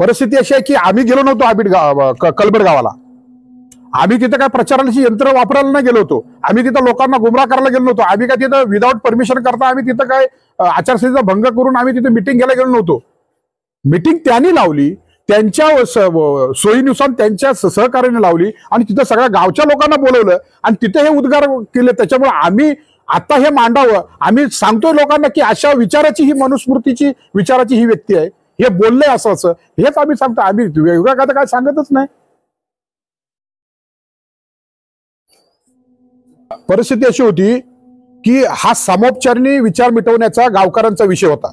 परिस्थिती अशी आहे की आम्ही गेलो नव्हतो कलबड गावाला. आम्ही तिथे काय प्रचाराची यंत्र वापरायला नाही गेलो होतो. आम्ही तिथं लोकांना गुमराह करायला गेलो नव्हतो. आम्ही काय तिथं विदाऊट परमिशन करता आम्ही तिथं काय आचारसंहिता भंग करून आम्ही तिथे मिटिंग घ्यायला गेलो नव्हतो. मिटिंग त्यांनी लावली, त्यांच्या सोयीनुसार त्यांच्या सहकार्याने लावली आणि तिथं सगळ्या गावच्या लोकांना बोलवलं आणि तिथे हे उद्गार केले. त्याच्यामुळे आम्ही आता हे मांडावं, आम्ही सांगतोय लोकांना की अशा विचाराची ही मनुस्मृतीची विचाराची ही व्यक्ती आहे, हे बोलले असं असं, हेच आम्ही सांगतो. आम्ही वेगळं काय सांगतच नाही. परिस्थिती अशी होती की हा समोपचारणी विचार मिटवण्याचा गावकऱ्यांचा विषय होता.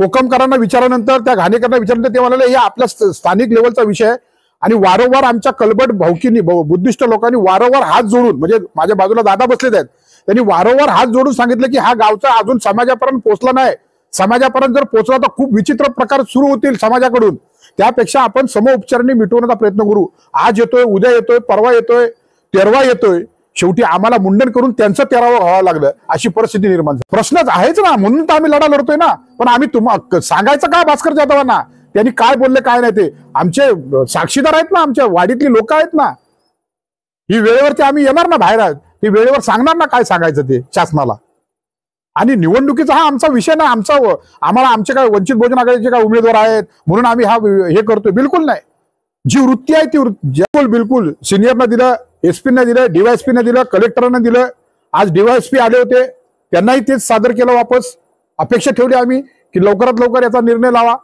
कोकमकरांना विचारल्यानंतर, त्या घाणेकरांना विचारल्यानंतर ते म्हणाले हे आपल्या स्थानिक लेवलचा विषय आहे आणि वारंवार आमच्या कलबड भाऊकीनी बुद्धिस्ट लोकांनी वारंवार हात जोडून, म्हणजे माझ्या बाजूला दादा बसलेत आहेत, त्यांनी वारंवार हात जोडून सांगितलं की हा गावचा अजून समाजापर्यंत पोहोचला नाही. समाजापर्यंत जर पोहोचला तर खूप विचित्र प्रकार सुरू होतील समाजाकडून. त्यापेक्षा आपण समोपचाराने मिटवण्याचा प्रयत्न करू. आज येतोय, उद्या येतोय, परवा येतोय, तेरवा येतोय. शेवटी आम्हाला मुंडन करून त्यांचं 13वं व्हावं लागलं, अशी परिस्थिती निर्माण झाली. प्रश्नच आहेच ना, म्हणून तर आम्ही लढा लढतोय ना. पण आम्ही तुम्हाला सांगायचं का भास्कर जाधवांना त्यांनी काय बोलले काय नाही ते? आमचे साक्षीदार आहेत ना, आमच्या वाडीतली लोक आहेत ना. ही वेळेवरती आम्ही येणार ना बाहेर, ती वेळेवर सांगणार ना काय सांगायचं ते शासनाला. आणि निवडणुकीचा हा आमचा विषय नाही. आम्हाला आमचे काय वंचित बहुजन आघाडीचे काय उमेदवार आहेत म्हणून आम्ही हे करतोय, बिलकुल नाही. जी वृत्ती आहे ती बिलकुल सिनियरनं दिलं, एसपीने दिलं, डीवायएसपीने दिलं, कलेक्टरने दिलं. आज डीवायएसपी आले होते, त्यांनाही तेच सादर केलं वापस. अपेक्षा ठेवली आम्ही की लवकरात लवकर याचा निर्णय लावा.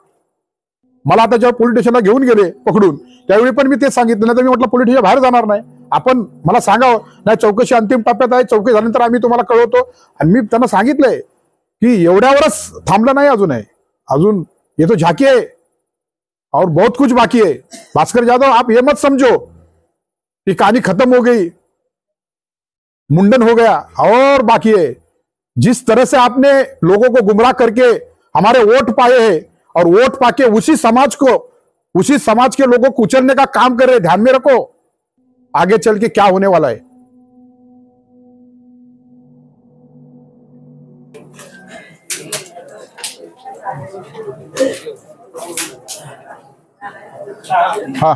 मला आता जेव्हा पोलीस स्टेशनला घेऊन गेले पकडून, त्यावेळी पण मी तेच सांगितलं. नाही तर मी म्हटलं पोलीस स्टेशन बाहेर जाणार नाही, आपण मला सांगावं. नाही, चौकशी अंतिम टप्प्यात आहे, चौकशी झाल्यानंतर आम्ही तुम्हाला कळवतो. आणि मी त्यांना सांगितलंय की एवढ्यावरच थांबलं नाही, अजून ये तो झाकी है और बहुत कुछ बाकी है. भास्कर जाधव, आप ये मत समझो कि कहानी खत्म हो गई, मुंडन हो गया, और बाकी है. जिस तरह से आपने लोगों को गुमराह करके हमारे वोट पाए हैं और वोट पाके उसी समाज के लोगों को कुचलने का काम कर रहे, ध्यान में रखो आगे चल के क्या होने वाला है. हाँ